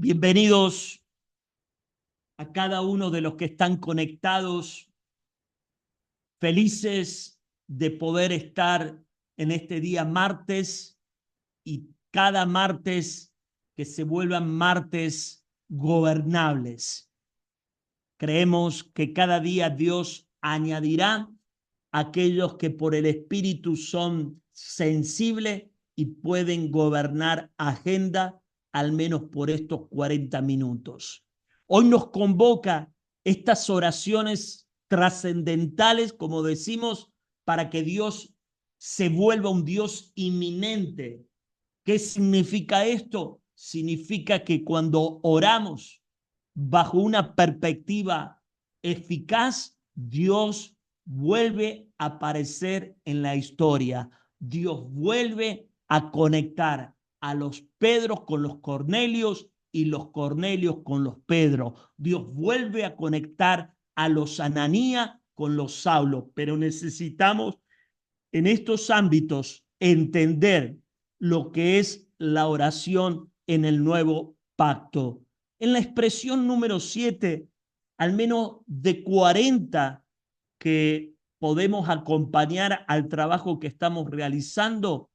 Bienvenidos a cada uno de los que están conectados, felices de poder estar en este día martes y cada martes que se vuelvan martes gobernables. Creemos que cada día Dios añadirá a aquellos que por el Espíritu son sensibles y pueden gobernar agenda al menos por estos 40 minutos. Hoy nos convoca estas oraciones trascendentales, como decimos, para que Dios se vuelva un Dios inminente. ¿Qué significa esto? Significa que cuando oramos bajo una perspectiva eficaz, Dios vuelve a aparecer en la historia. Dios vuelve a conectar a los Pedros con los Cornelios y los Cornelios con los Pedros. Dios vuelve a conectar a los Ananías con los Saulos, pero necesitamos en estos ámbitos entender lo que es la oración en el nuevo pacto. En la expresión número 7, al menos de 40 que podemos acompañar al trabajo que estamos realizando,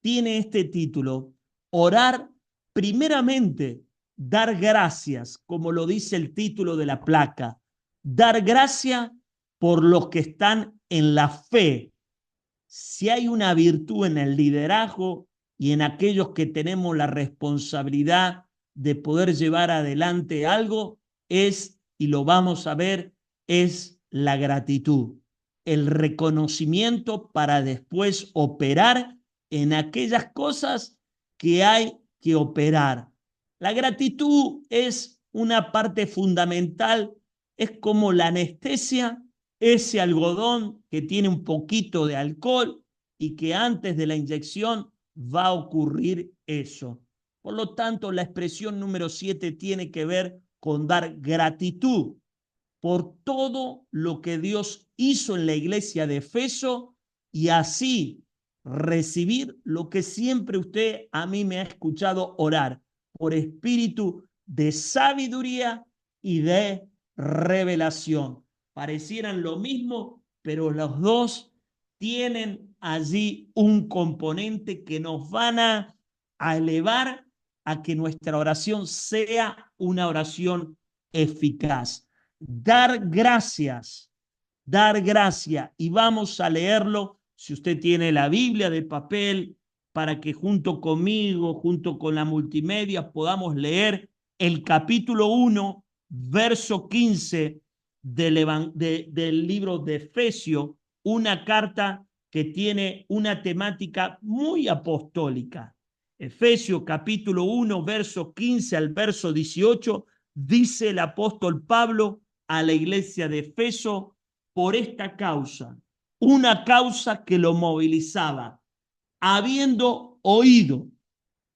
tiene este título: orar primeramente, dar gracias, como lo dice el título de la placa, dar gracias por los que están en la fe. Si hay una virtud en el liderazgo y en aquellos que tenemos la responsabilidad de poder llevar adelante algo, es, y lo vamos a ver, es la gratitud, el reconocimiento para después operar en aquellas cosas que hay que operar. La gratitud es una parte fundamental, es como la anestesia, ese algodón que tiene un poquito de alcohol y que antes de la inyección va a ocurrir eso. Por lo tanto, la expresión número 7 tiene que ver con dar gratitud por todo lo que Dios hizo en la iglesia de Efeso y así recibir lo que siempre usted a mí me ha escuchado orar, por espíritu de sabiduría y de revelación. Parecieran lo mismo, pero los dos tienen allí un componente que nos van a elevar a que nuestra oración sea una oración eficaz. Dar gracias, dar gracia. Y vamos a leerlo, si usted tiene la Biblia de papel, para que junto conmigo, junto con la multimedia, podamos leer el capítulo 1, verso 15 del libro de Efesios, una carta que tiene una temática muy apostólica. Efesios capítulo 1, verso 15 al verso 18, dice el apóstol Pablo a la iglesia de Efeso por esta causa, una causa que lo movilizaba, habiendo oído.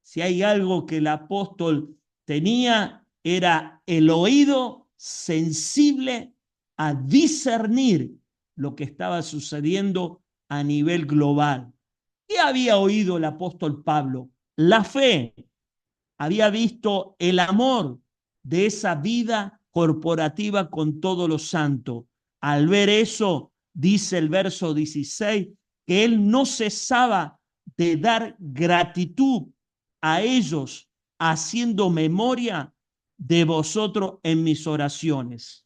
Si hay algo que el apóstol tenía, era el oído sensible a discernir lo que estaba sucediendo a nivel global. ¿Qué había oído el apóstol Pablo? La fe. Había visto el amor de esa vida corporativa con todos los santos. Al ver eso, dice el verso 16, que él no cesaba de dar gratitud a ellos, haciendo memoria de vosotros en mis oraciones.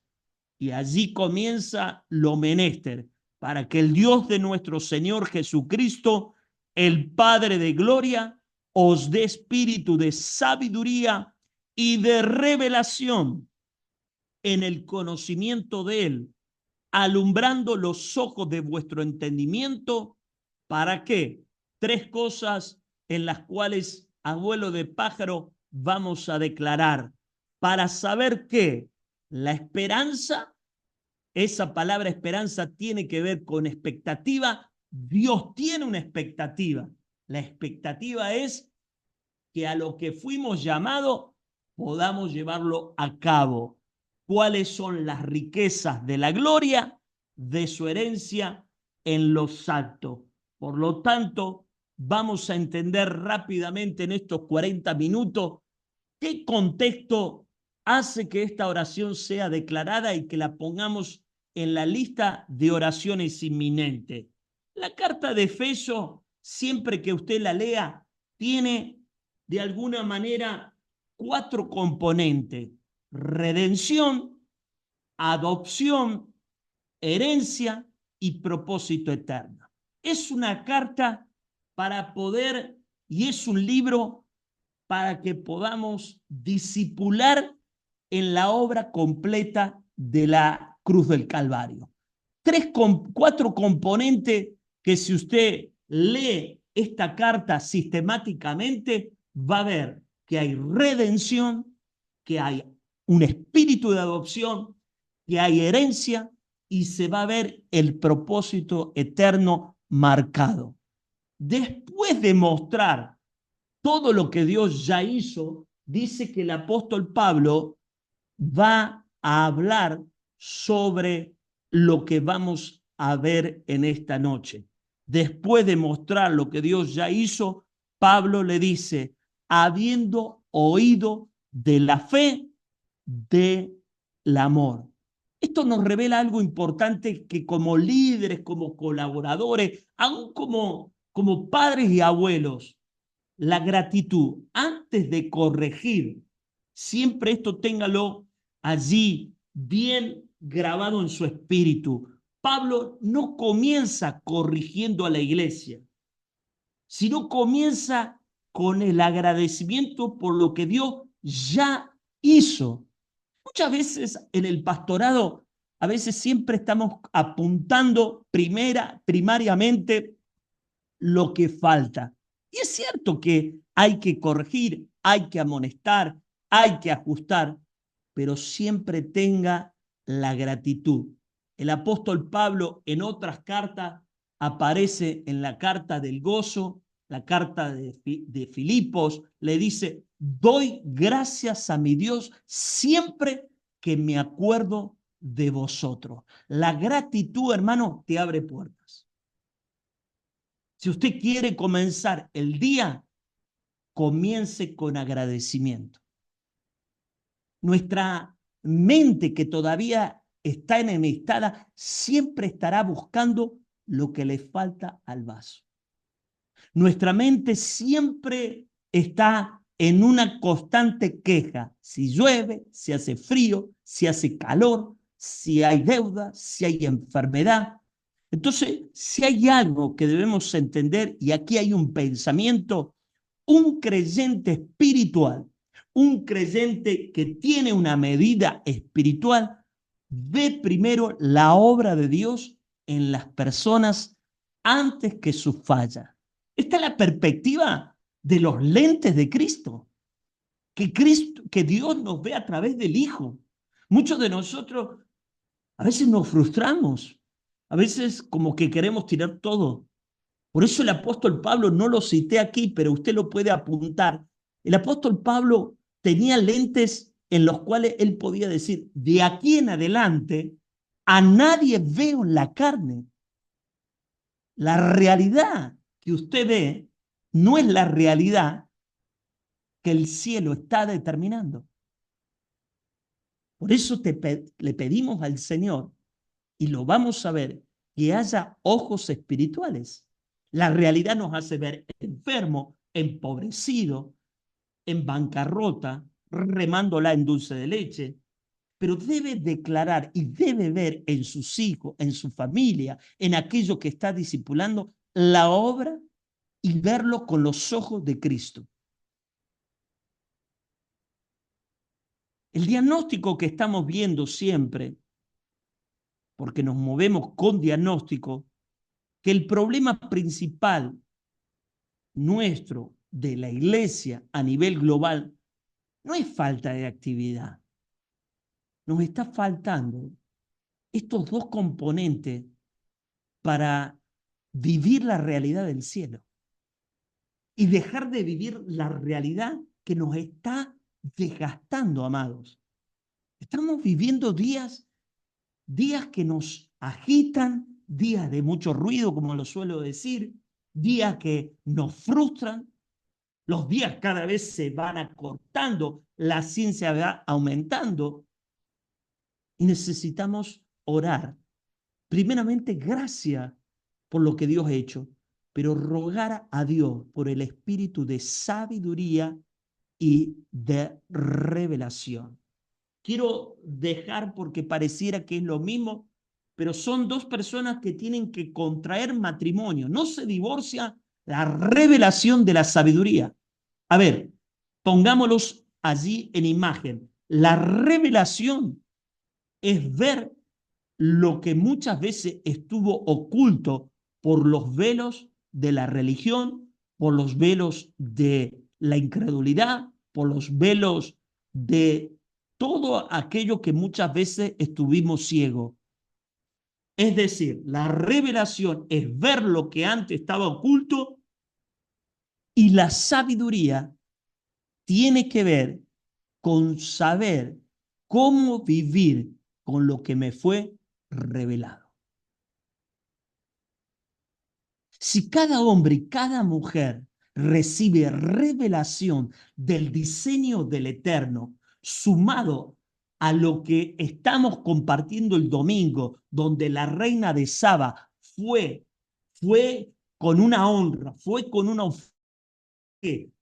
Y allí comienza lo menester, para que el Dios de nuestro Señor Jesucristo, el Padre de gloria, os dé espíritu de sabiduría y de revelación en el conocimiento de Él, alumbrando los ojos de vuestro entendimiento. ¿Para qué? Tres cosas en las cuales, abuelo de pájaro, vamos a declarar. Para saber que la esperanza, esa palabra esperanza tiene que ver con expectativa. Dios tiene una expectativa. La expectativa es que a lo que fuimos llamados podamos llevarlo a cabo. ¿Cuáles son las riquezas de la gloria de su herencia en los santos? Por lo tanto, vamos a entender rápidamente en estos 40 minutos ¿Qué contexto hace que esta oración sea declarada y que la pongamos en la lista de oraciones inminentes? La carta de Efesios, siempre que usted la lea, tiene de alguna manera 4 componentes: redención, adopción, herencia y propósito eterno. Es una carta para poder, y es un libro para que podamos discipular en la obra completa de la cruz del Calvario. 4 componentes que, si usted lee esta carta sistemáticamente, va a ver que hay redención, que hay un espíritu de adopción, que hay herencia, y se va a ver el propósito eterno marcado. Después de mostrar todo lo que Dios ya hizo, dice que el apóstol Pablo va a hablar sobre lo que vamos a ver en esta noche. Después de mostrar lo que Dios ya hizo, Pablo le dice: habiendo oído de la fe, del amor. Esto nos revela algo importante, que como líderes, como colaboradores, aún como padres y abuelos, la gratitud antes de corregir, siempre esto téngalo allí bien grabado en su espíritu. Pablo no comienza corrigiendo a la iglesia, sino comienza con el agradecimiento por lo que Dios ya hizo. Muchas veces en el pastorado, a veces siempre estamos apuntando primariamente lo que falta. Y es cierto que hay que corregir, hay que amonestar, hay que ajustar, pero siempre tenga la gratitud. El apóstol Pablo en otras cartas aparece en la carta del gozo, la carta de Filipos, le dice: doy gracias a mi Dios siempre que me acuerdo de vosotros. La gratitud, hermano, te abre puertas. Si usted quiere comenzar el día, comience con agradecimiento. Nuestra mente, que todavía está enemistada, siempre estará buscando lo que le falta al vaso. Nuestra mente siempre está en una constante queja: si llueve, si hace frío, si hace calor, si hay deuda, si hay enfermedad. Entonces, si hay algo que debemos entender, y aquí hay un pensamiento: un creyente espiritual, un creyente que tiene una medida espiritual, ve primero la obra de Dios en las personas antes que sus fallas. Esta es la perspectiva de los lentes de Cristo, que Dios nos ve a través del Hijo. Muchos de nosotros a veces nos frustramos, a veces como que queremos tirar todo. Por eso el apóstol Pablo, no lo cité aquí, pero usted lo puede apuntar. El apóstol Pablo tenía lentes en los cuales él podía decir: de aquí en adelante a nadie veo en la carne. La realidad que usted ve no es la realidad que el cielo está determinando. Por eso le pedimos al Señor, y lo vamos a ver, que haya ojos espirituales. La realidad nos hace ver enfermo, empobrecido, en bancarrota, remándola en dulce de leche, pero debe declarar y debe ver en sus hijos, en su familia, en aquello que está discipulando, la obra, y verlo con los ojos de Cristo. El diagnóstico que estamos viendo siempre, porque nos movemos con diagnóstico, que el problema principal nuestro, de la iglesia a nivel global, no es falta de actividad. Nos está faltando estos 2 componentes para vivir la realidad del cielo y dejar de vivir la realidad que nos está desgastando, amados. Estamos viviendo días que nos agitan, días de mucho ruido, como lo suelo decir, días que nos frustran, Los días cada vez se van acortando, la ciencia va aumentando y necesitamos orar. Primeramente, gracias por lo que Dios ha hecho, pero rogar a Dios por el espíritu de sabiduría y de revelación. Quiero dejar porque pareciera que es lo mismo, pero son dos personas que tienen que contraer matrimonio. No se divorcia la revelación de la sabiduría. A ver, pongámoslos allí en imagen. La revelación es ver lo que muchas veces estuvo oculto por los velos de la religión, por los velos de la incredulidad, por los velos de todo aquello que muchas veces estuvimos ciegos. Es decir, la revelación es ver lo que antes estaba oculto y la sabiduría tiene que ver con saber cómo vivir con lo que me fue revelado. Si cada hombre y cada mujer recibe revelación del diseño del Eterno, sumado a lo que estamos compartiendo el domingo, donde la reina de Saba fue con una honra, fue con una ofrenda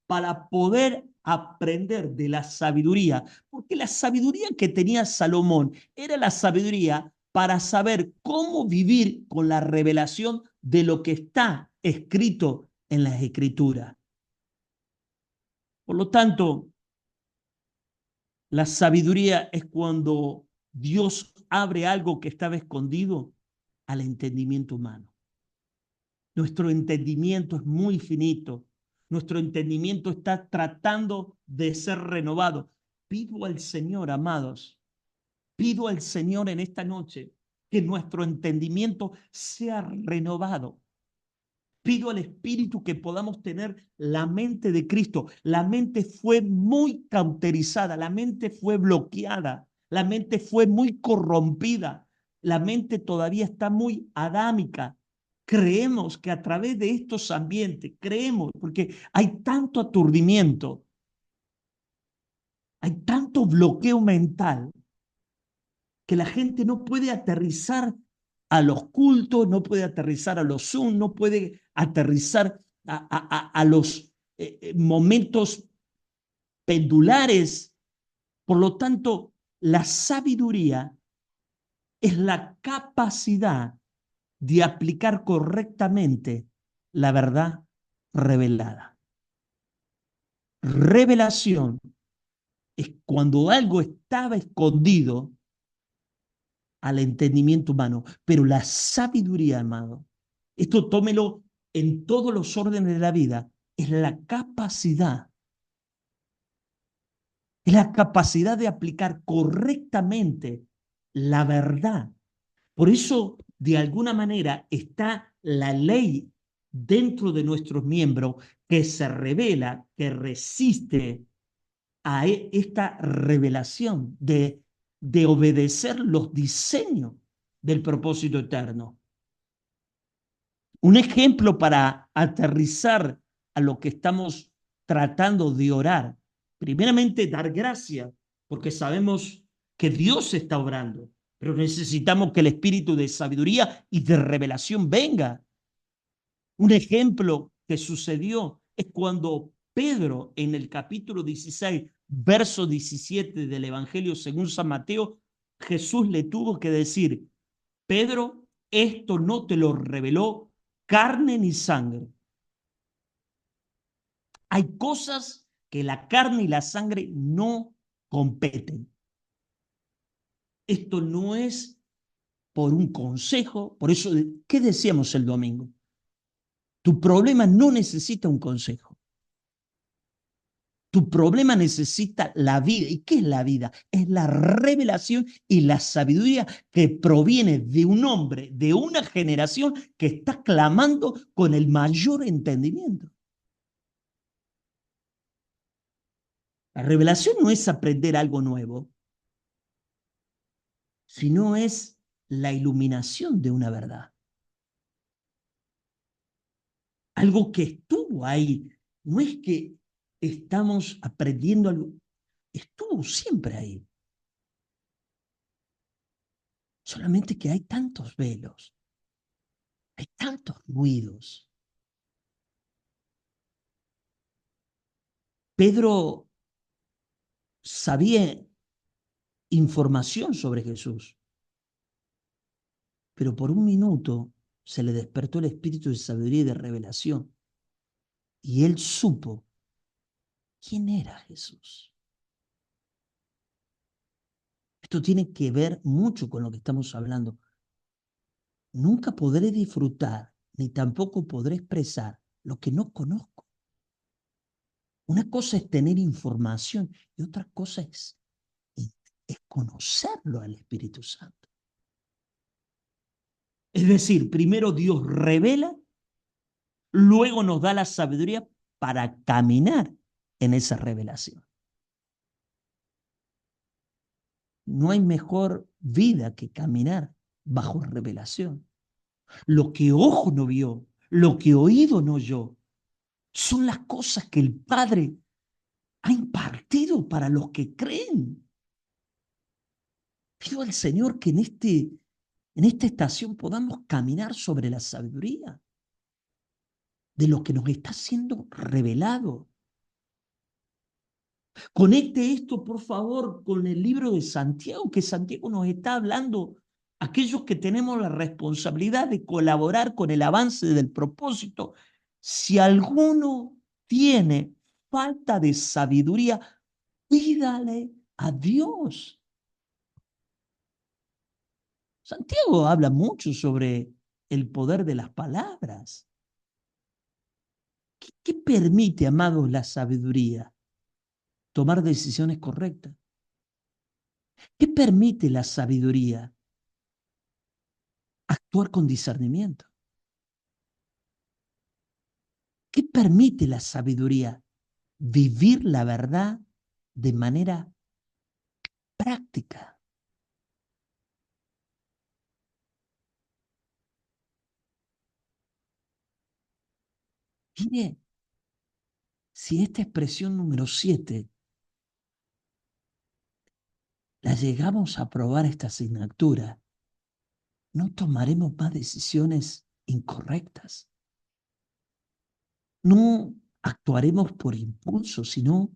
para poder aprender de la sabiduría, porque la sabiduría que tenía Salomón era la sabiduría para saber cómo vivir con la revelación de lo que está escrito en las Escrituras. Por lo tanto, la sabiduría es cuando Dios abre algo que estaba escondido al entendimiento humano. Nuestro entendimiento es muy finito. Nuestro entendimiento está tratando de ser renovado. Pido al Señor, amados, pido al Señor en esta noche que nuestro entendimiento sea renovado. Pido al Espíritu que podamos tener la mente de Cristo. La mente fue muy cauterizada, la mente fue bloqueada, la mente fue muy corrompida, la mente todavía está muy adámica. Creemos que a través de estos ambientes, creemos, porque hay tanto aturdimiento, hay tanto bloqueo mental, que la gente no puede aterrizar a los cultos, no puede aterrizar a los Zoom, no puede aterrizar a los momentos pendulares. Por lo tanto, la sabiduría es la capacidad de aplicar correctamente la verdad revelada. Revelación es cuando algo estaba escondido al entendimiento humano, pero la sabiduría, amado, esto tómelo en todos los órdenes de la vida, es la capacidad de aplicar correctamente la verdad. Por eso, de alguna manera, está la ley dentro de nuestros miembros que se revela, que resiste a esta revelación de obedecer los diseños del propósito eterno. Un ejemplo para aterrizar a lo que estamos tratando de orar. Primeramente, dar gracias, porque sabemos que Dios está obrando, pero necesitamos que el espíritu de sabiduría y de revelación venga. Un ejemplo que sucedió es cuando Pedro, en el capítulo 16, verso 17 del Evangelio según San Mateo, Jesús le tuvo que decir: Pedro, esto no te lo reveló carne ni sangre. Hay cosas que la carne y la sangre no competen. Esto no es por un consejo, por eso, ¿qué decíamos el domingo? Tu problema no necesita un consejo. Tu problema necesita la vida. ¿Y qué es la vida? Es la revelación y la sabiduría que proviene de un hombre, de una generación que está clamando con el mayor entendimiento. La revelación no es aprender algo nuevo, sino es la iluminación de una verdad. Algo que estuvo ahí. No es que estamos aprendiendo algo. Estuvo siempre ahí. Solamente que hay tantos velos, hay tantos ruidos. Pedro sabía información sobre Jesús, pero por un minuto se le despertó el espíritu de sabiduría y de revelación, y él supo quién era Jesús. Esto tiene que ver mucho con lo que estamos hablando. Nunca podré disfrutar, ni tampoco podré expresar lo que no conozco. Una cosa es tener información y otra cosa es conocerlo al Espíritu Santo. Es decir, primero Dios revela, luego nos da la sabiduría para caminar en esa revelación. No hay mejor vida que caminar bajo revelación. Lo que ojo no vio, lo que oído no oyó, son las cosas que el Padre ha impartido para los que creen. Pido al Señor que en esta estación podamos caminar sobre la sabiduría de lo que nos está siendo revelado. Conecte esto, por favor, con el libro de Santiago, que Santiago nos está hablando, aquellos que tenemos la responsabilidad de colaborar con el avance del propósito. Si alguno tiene falta de sabiduría, pídale a Dios. Santiago habla mucho sobre el poder de las palabras. ¿Qué permite, amados, la sabiduría? Tomar decisiones correctas. ¿Qué permite la sabiduría? Actuar con discernimiento. ¿Qué permite la sabiduría? Vivir la verdad de manera práctica. Mire, si esta expresión número 7 la llegamos a aprobar esta asignatura, no tomaremos más decisiones incorrectas. No actuaremos por impulso, sino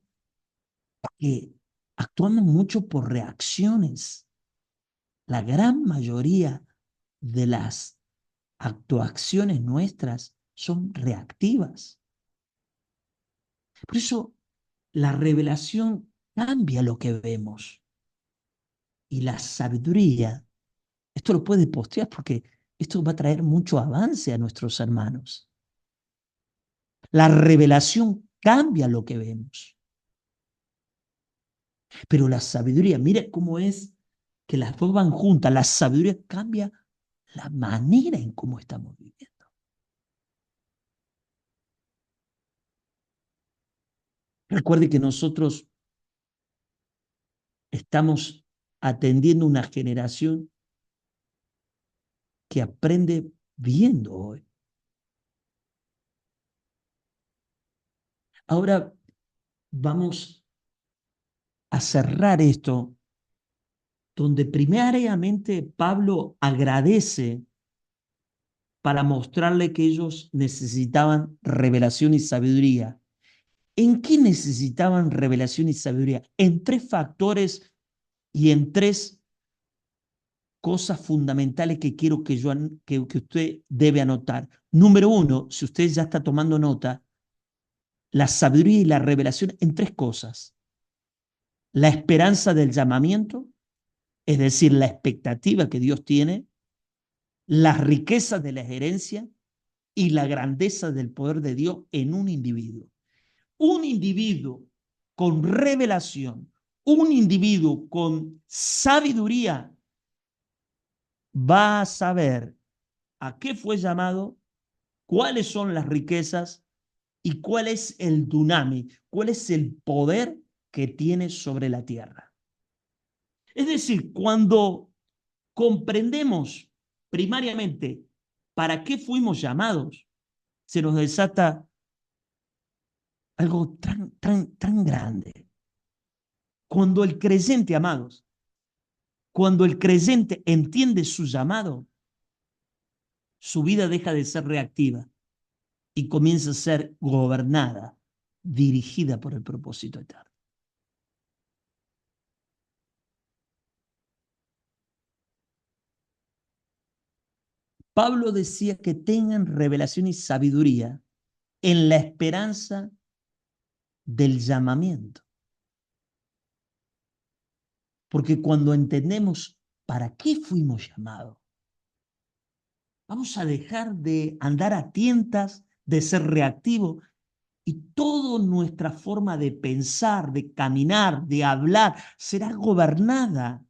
que actuamos mucho por reacciones. La gran mayoría de las actuaciones nuestras son reactivas. Por eso la revelación cambia lo que vemos. Y la sabiduría, esto lo puede postear porque esto va a traer mucho avance a nuestros hermanos. La revelación cambia lo que vemos. Pero la sabiduría, mire cómo es que las dos van juntas. La sabiduría cambia la manera en cómo estamos viviendo. Recuerde que nosotros estamos atendiendo una generación que aprende viendo hoy. Ahora vamos a cerrar esto, donde primariamente Pablo agradece para mostrarle que ellos necesitaban revelación y sabiduría. ¿En qué necesitaban revelación y sabiduría? En tres factores y en tres cosas fundamentales que quiero que usted debe anotar. Número uno, si usted ya está tomando nota, la sabiduría y la revelación en tres cosas. La esperanza del llamamiento, es decir, la expectativa que Dios tiene, las riquezas de la herencia y la grandeza del poder de Dios en un individuo. Un individuo con revelación, un individuo con sabiduría, va a saber a qué fue llamado, cuáles son las riquezas y cuál es el dunami, cuál es el poder que tiene sobre la tierra. Es decir, cuando comprendemos primariamente para qué fuimos llamados, se nos desata algo tan grande. Cuando el creyente, amados, cuando el creyente entiende su llamado, su vida deja de ser reactiva y comienza a ser gobernada, dirigida por el propósito eterno. Pablo decía que tengan revelación y sabiduría en la esperanza del llamamiento. Porque cuando entendemos para qué fuimos llamados, vamos a dejar de andar a tientas, de ser reactivos, y toda nuestra forma de pensar, de caminar, de hablar, será gobernada.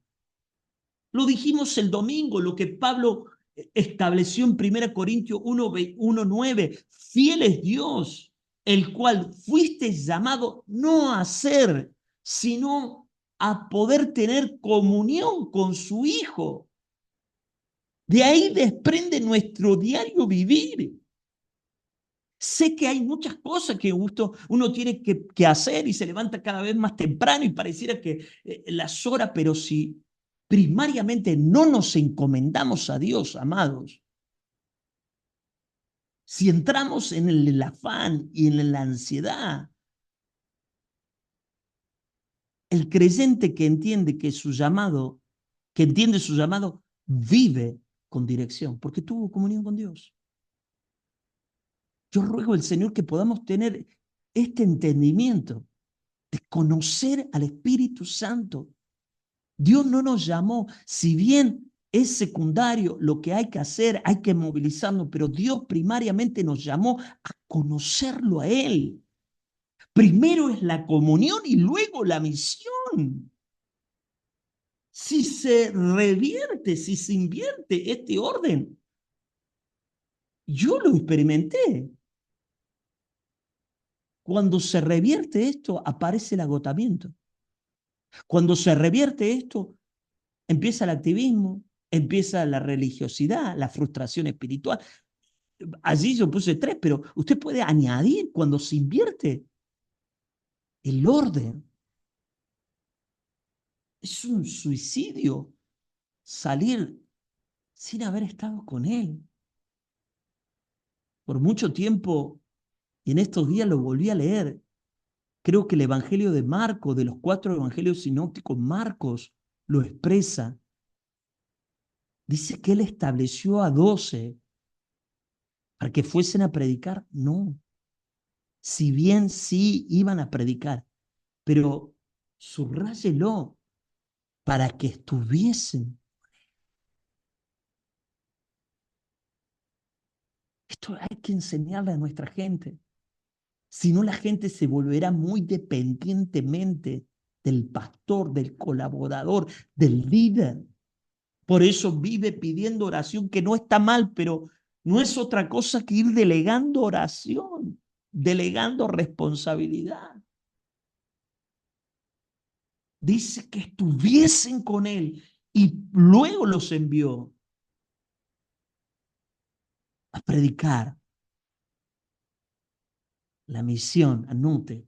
Lo dijimos el domingo, lo que Pablo estableció en 1 Corintios 1:9. Fiel es Dios, el cual fuiste llamado no a ser, sino a poder tener comunión con su Hijo. De ahí desprende nuestro diario vivir. Sé que hay muchas cosas que uno tiene que hacer y se levanta cada vez más temprano y pareciera que las horas, pero si primariamente no nos encomendamos a Dios, amados, si entramos en el afán y en la ansiedad, el creyente que entiende que que entiende su llamado, vive con dirección, porque tuvo comunión con Dios. Yo ruego al Señor que podamos tener este entendimiento de conocer al Espíritu Santo. Dios no nos llamó, si bien es secundario lo que hay que hacer, hay que movilizarnos, pero Dios primariamente nos llamó a conocerlo a Él. Primero es la comunión y luego la misión. Si se revierte, si se invierte este orden, yo lo experimenté. Cuando se revierte esto, aparece el agotamiento. Cuando se revierte esto, empieza el activismo, empieza la religiosidad, la frustración espiritual. Allí yo puse 3, pero usted puede añadir cuando se invierte el orden. Es un suicidio salir sin haber estado con Él. Por mucho tiempo, y en estos días lo volví a leer, creo que el Evangelio de Marcos, de los 4 evangelios sinópticos, Marcos lo expresa. Dice que Él estableció a 12 para que fuesen a predicar. No, si bien sí iban a predicar, pero subráyelo, para que estuviesen. Esto hay que enseñarle a nuestra gente. Si no, la gente se volverá muy dependientemente del pastor, del colaborador, del líder. Por eso vive pidiendo oración, que no está mal, pero no es otra cosa que ir delegando oración, delegando responsabilidad. Dice que estuviesen con Él y luego los envió a predicar. La misión, anote,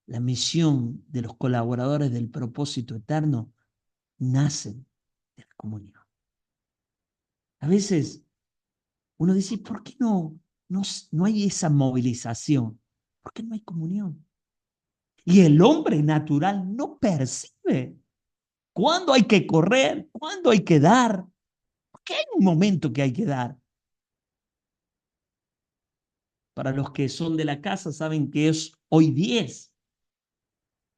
la misión de los colaboradores del propósito eterno nacen de la comunión. A veces uno dice, ¿por qué no hay esa movilización? ¿Por qué no hay comunión? Y el hombre natural no percibe cuándo hay que correr, cuándo hay que dar. Porque hay un momento que hay que dar. Para los que son de la casa saben que es hoy 10.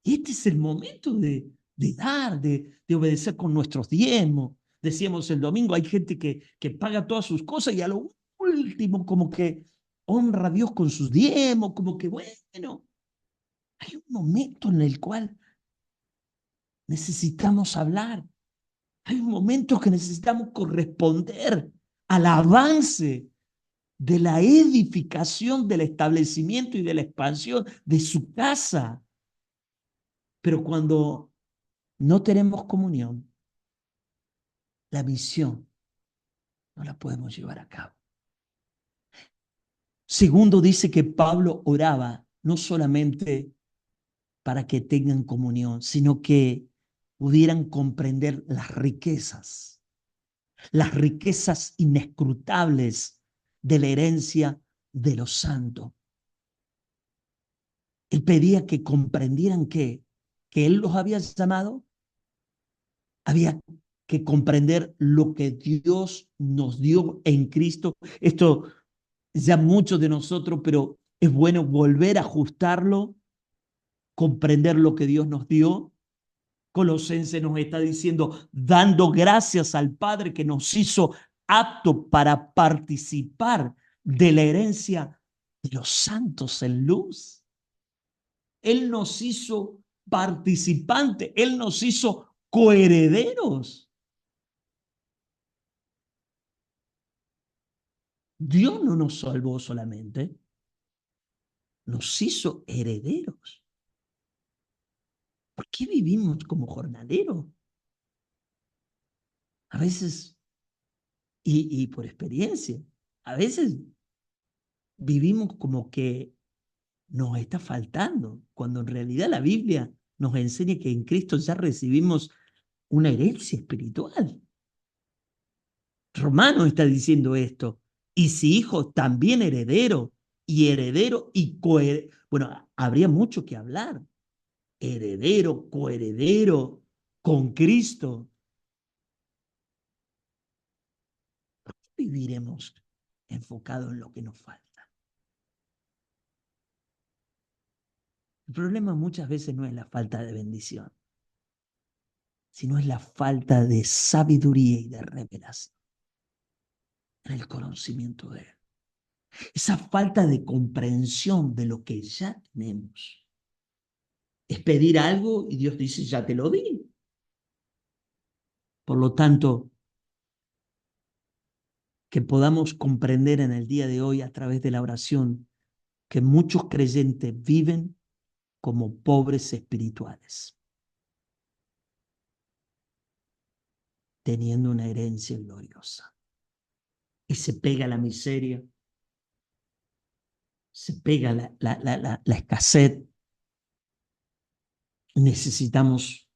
Y este es el momento de dar, de obedecer con nuestros diezmos. Decíamos el domingo, hay gente que paga todas sus cosas y a lo último como que honra a Dios con sus diezmos, como que bueno, hay un momento en el cual necesitamos hablar. Hay un momento que necesitamos corresponder al avance de la edificación, del establecimiento y de la expansión de su casa. Pero cuando no tenemos comunión, la misión no la podemos llevar a cabo. Segundo, dice que Pablo oraba no solamente para que tengan comunión, sino que pudieran comprender las riquezas inescrutables de la herencia de los santos. Él pedía que comprendieran que Él los había llamado, había que comprender lo que Dios nos dio en Cristo. Esto ya muchos de nosotros, pero es bueno volver a ajustarlo, comprender lo que Dios nos dio. Colosenses nos está diciendo, dando gracias al Padre que nos hizo apto para participar de la herencia de los santos en luz. Él nos hizo participantes, Él nos hizo coherederos. Dios no nos salvó solamente, nos hizo herederos. ¿Por qué vivimos como jornaleros? A veces, y por experiencia, a veces vivimos como que nos está faltando, cuando en realidad la Biblia nos enseña que en Cristo ya recibimos una herencia espiritual. Romano está diciendo esto. Y si hijo, también heredero, y coheredero. Bueno, habría mucho que hablar. Heredero, coheredero con Cristo. ¿Por qué viviremos enfocados en lo que nos falta? El problema muchas veces no es la falta de bendición, sino es la falta de sabiduría y de revelación en el conocimiento de Él. Esa falta de comprensión de lo que ya tenemos. Es pedir algo y Dios dice, ya te lo di. Por lo tanto, que podamos comprender en el día de hoy a través de la oración que muchos creyentes viven como pobres espirituales, teniendo una herencia gloriosa. Y se pega la miseria, se pega la escasez. Necesitamos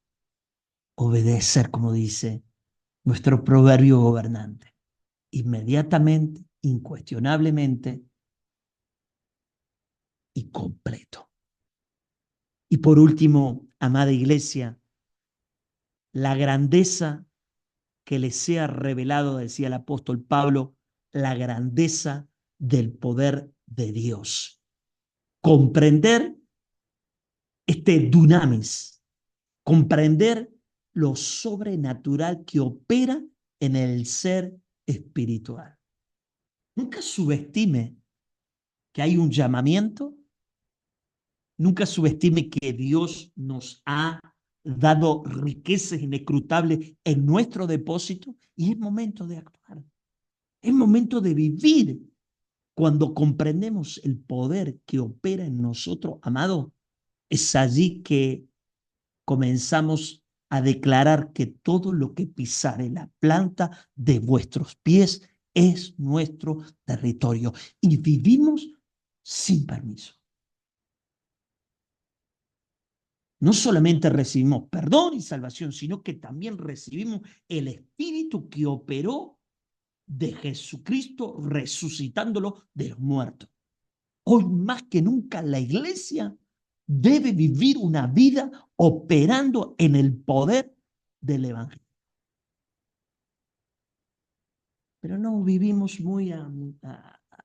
obedecer, como dice nuestro proverbio gobernante, inmediatamente, incuestionablemente y completo. Y por último, amada iglesia, la grandeza que les sea revelado, decía el apóstol Pablo, la grandeza del poder de Dios. Comprender este dunamis, comprender lo sobrenatural que opera en el ser espiritual. Nunca subestime que hay un llamamiento, nunca subestime que Dios nos ha dado riquezas inescrutables en nuestro depósito y es momento de actuar. Es momento de vivir. Cuando comprendemos el poder que opera en nosotros, amado, es allí que comenzamos a declarar que todo lo que pisare la planta de vuestros pies es nuestro territorio y vivimos sin permiso. No solamente recibimos perdón y salvación, sino que también recibimos el Espíritu que operó de Jesucristo resucitándolo de los muertos. Hoy más que nunca la iglesia debe vivir una vida operando en el poder del Evangelio. Pero no vivimos muy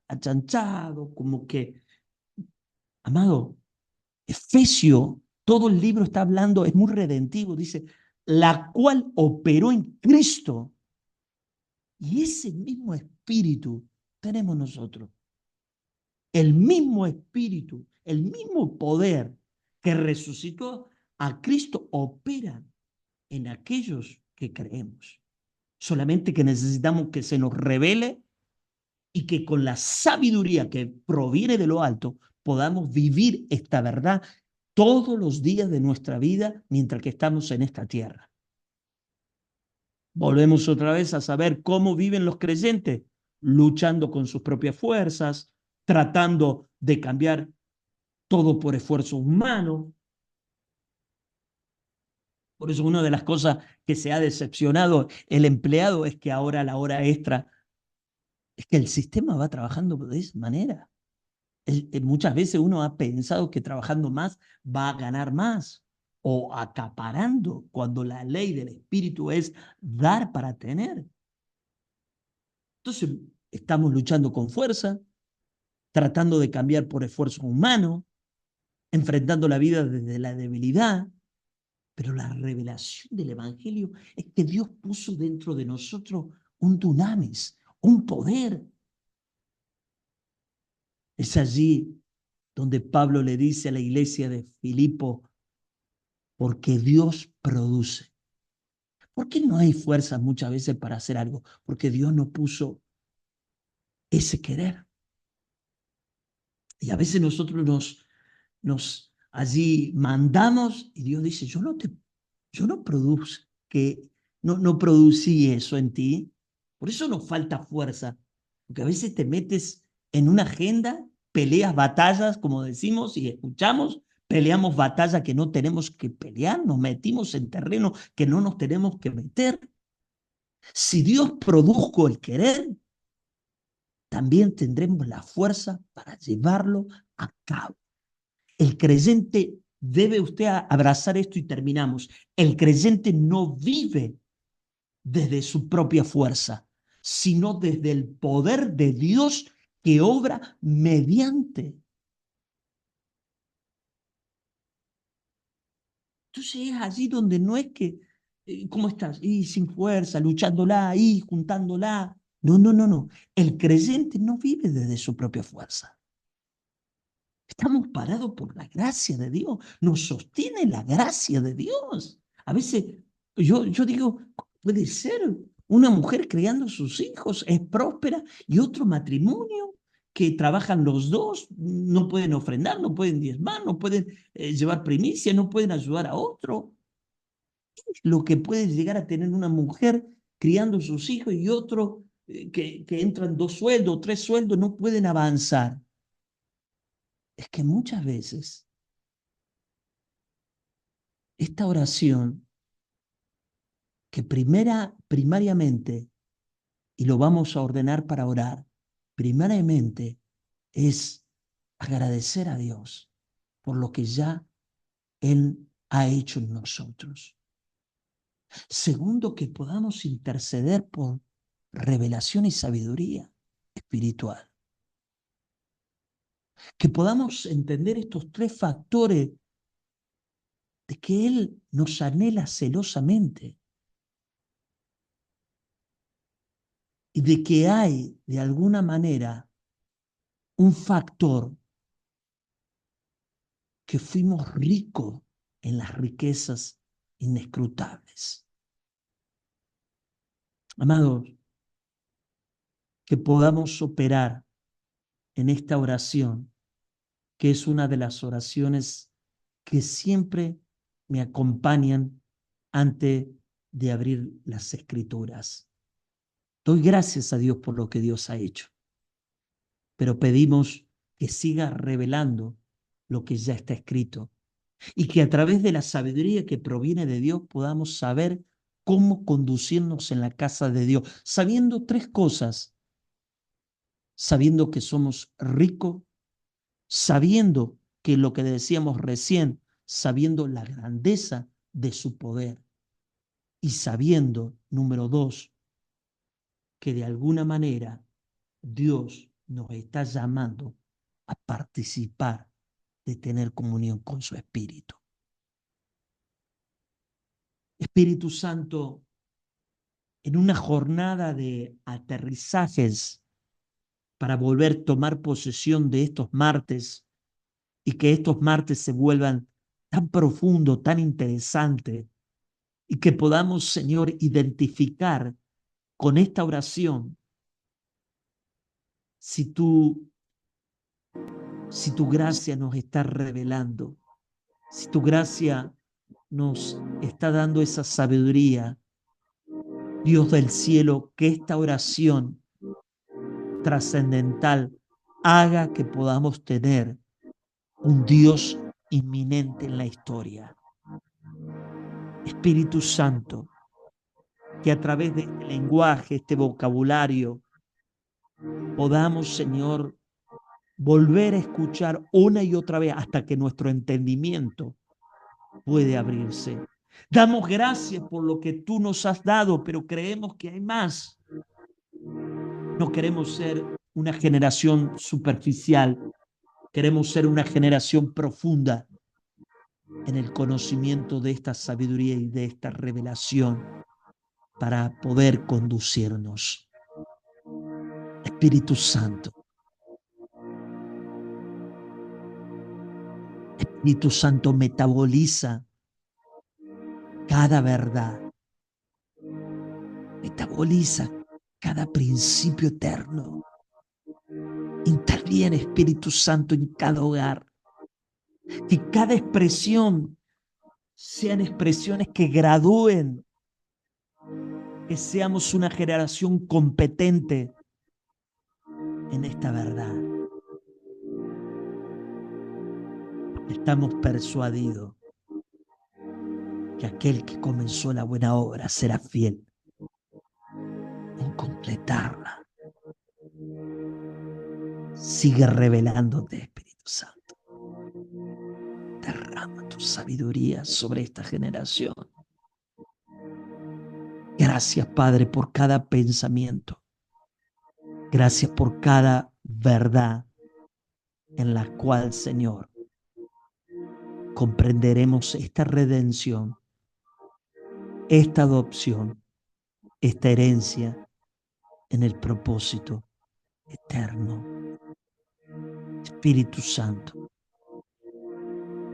achanchados, como que, amado, Efesio, todo el libro está hablando, es muy redentivo, dice, la cual operó en Cristo. Y ese mismo espíritu tenemos nosotros. El mismo espíritu, el mismo poder que resucitó a Cristo opera en aquellos que creemos. Solamente que necesitamos que se nos revele y que con la sabiduría que proviene de lo alto podamos vivir esta verdad todos los días de nuestra vida mientras que estamos en esta tierra. Volvemos otra vez a saber cómo viven los creyentes, luchando con sus propias fuerzas, tratando de cambiar todo por esfuerzo humano. Por eso una de las cosas que se ha decepcionado el empleado es que ahora la hora extra, es que el sistema va trabajando de esa manera. Muchas veces uno ha pensado que trabajando más va a ganar más o acaparando cuando la ley del espíritu es dar para tener. Entonces estamos luchando con fuerza, tratando de cambiar por esfuerzo humano, enfrentando la vida desde la debilidad. Pero la revelación del Evangelio es que Dios puso dentro de nosotros un dunamis, un poder. Es allí donde Pablo le dice a la iglesia de Filipo, porque Dios produce. ¿Por qué no hay fuerza muchas veces para hacer algo? Porque Dios no puso ese querer. Y a veces nosotros nos allí mandamos y Dios dice, yo no produzco, no producí eso en ti. Por eso nos falta fuerza. Porque a veces te metes en una agenda, peleas batallas, como decimos y escuchamos, peleamos batallas que no tenemos que pelear, nos metimos en terreno que no nos tenemos que meter. Si Dios produjo el querer, también tendremos la fuerza para llevarlo a cabo. El creyente debe usted abrazar esto y terminamos. El creyente no vive desde su propia fuerza, sino desde el poder de Dios que obra mediante. Entonces es allí donde no es que, ¿cómo estás? Y sin fuerza, luchándola, y juntándola. No, no, no, no. El creyente no vive desde su propia fuerza. Estamos parados por la gracia de Dios. Nos sostiene la gracia de Dios. A veces yo digo, ¿cómo puede ser una mujer criando sus hijos? Es próspera y otro matrimonio que trabajan los dos, no pueden ofrendar, no pueden diezmar, no pueden llevar primicia, no pueden ayudar a otro. ¿Qué es lo que puede llegar a tener una mujer criando sus hijos y otro que entran 2 sueldos, 3 sueldos, no pueden avanzar? Es que muchas veces esta oración que primariamente, y lo vamos a ordenar para orar, primariamente es agradecer a Dios por lo que ya Él ha hecho en nosotros. Segundo, que podamos interceder por revelación y sabiduría espiritual. Que podamos entender estos 3 factores de que Él nos anhela celosamente y de que hay, de alguna manera, un factor que fuimos ricos en las riquezas inescrutables. Amados, que podamos operar en esta oración, que es una de las oraciones que siempre me acompañan antes de abrir las Escrituras. Doy gracias a Dios por lo que Dios ha hecho, pero pedimos que siga revelando lo que ya está escrito y que a través de la sabiduría que proviene de Dios podamos saber cómo conducirnos en la casa de Dios, sabiendo 3 cosas: sabiendo que somos ricos, sabiendo que lo que decíamos recién, sabiendo la grandeza de su poder y sabiendo, número 2, que de alguna manera Dios nos está llamando a participar de tener comunión con su Espíritu. Espíritu Santo, en una jornada de aterrizajes para volver a tomar posesión de estos martes y que estos martes se vuelvan tan profundos, tan interesantes y que podamos, Señor, identificar con esta oración si tu gracia nos está revelando, si tu gracia nos está dando esa sabiduría. Dios del cielo, que esta oración trascendental haga que podamos tener un Dios inminente en la historia. Espíritu Santo, que a través de este lenguaje, este vocabulario, podamos, Señor, volver a escuchar una y otra vez hasta que nuestro entendimiento puede abrirse. Damos gracias por lo que tú nos has dado, pero creemos que hay más. No queremos ser una generación superficial, queremos ser una generación profunda en el conocimiento de esta sabiduría y de esta revelación para poder conducirnos. Espíritu Santo, Espíritu Santo, metaboliza cada verdad, metaboliza cada principio eterno. Interviene, Espíritu Santo, en cada hogar. Que cada expresión sean expresiones que gradúen, que seamos una generación competente en esta verdad. Estamos persuadidos que aquel que comenzó la buena obra será fiel en completarla. Sigue revelándote, Espíritu Santo. Derrama tu sabiduría sobre esta generación. Gracias, Padre, por cada pensamiento. Gracias por cada verdad en la cual, Señor, comprenderemos esta redención, esta adopción, esta herencia en el propósito eterno. Espíritu Santo,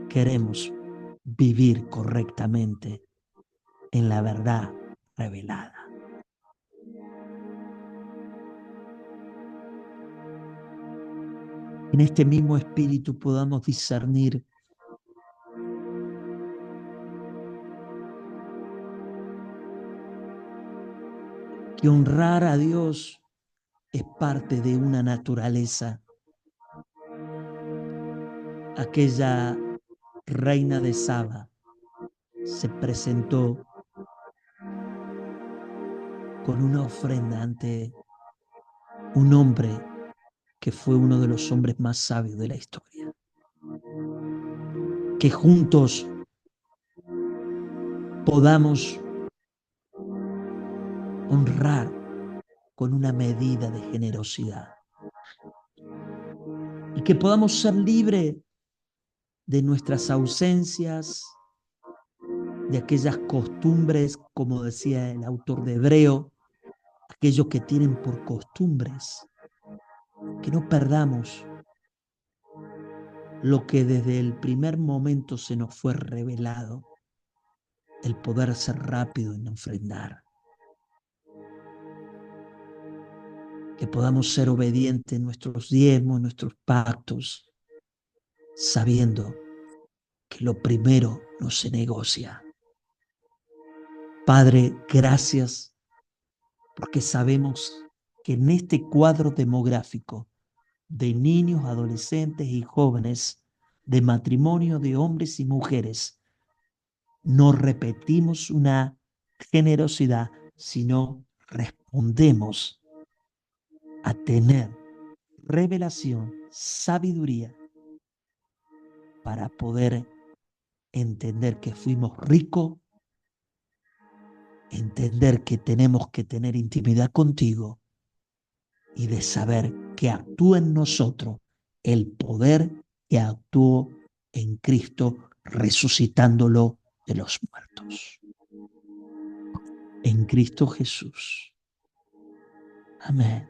queremos vivir correctamente en la verdad revelada. En este mismo espíritu podamos discernir que honrar a Dios es parte de una naturaleza. Aquella reina de Saba se presentó con una ofrenda ante un hombre que fue uno de los hombres más sabios de la historia. Que juntos podamos honrar con una medida de generosidad y que podamos ser libres de nuestras ausencias, de aquellas costumbres, como decía el autor de Hebreo, aquellos que tienen por costumbres, que no perdamos lo que desde el primer momento se nos fue revelado, el poder ser rápido en ofrendar. Que podamos ser obedientes en nuestros diezmos, en nuestros pactos, sabiendo que lo primero no se negocia. Padre, gracias, porque sabemos que en este cuadro demográfico de niños, adolescentes y jóvenes, de matrimonio de hombres y mujeres, no repetimos una generosidad, sino respondemos a tener revelación, sabiduría, para poder entender que fuimos ricos, entender que tenemos que tener intimidad contigo y de saber que actúa en nosotros el poder que actuó en Cristo resucitándolo de los muertos. En Cristo Jesús. Amén.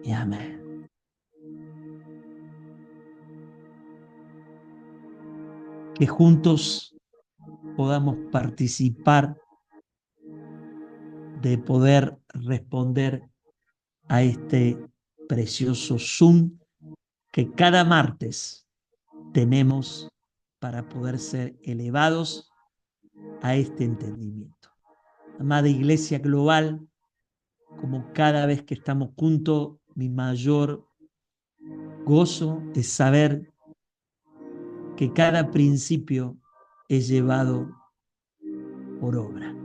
Y amén. Que juntos podamos participar de poder responder a este precioso Zoom que cada martes tenemos para poder ser elevados a este entendimiento. Amada Iglesia Global, como cada vez que estamos juntos, mi mayor Gozo es saber que cada principio es llevado por obra.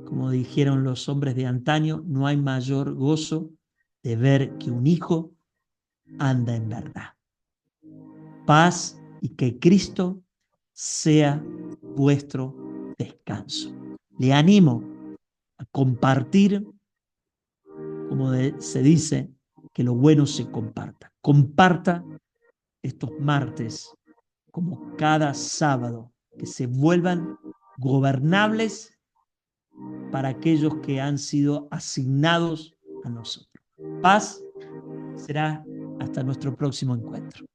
Como dijeron los hombres de antaño, no hay mayor gozo de ver que un hijo anda en verdad. Paz y que Cristo sea vuestro descanso. Le animo a compartir, como se dice, que lo bueno se comparta. Comparta estos martes, como cada sábado, que se vuelvan gobernables para aquellos que han sido asignados a nosotros. Paz. Será hasta nuestro próximo encuentro.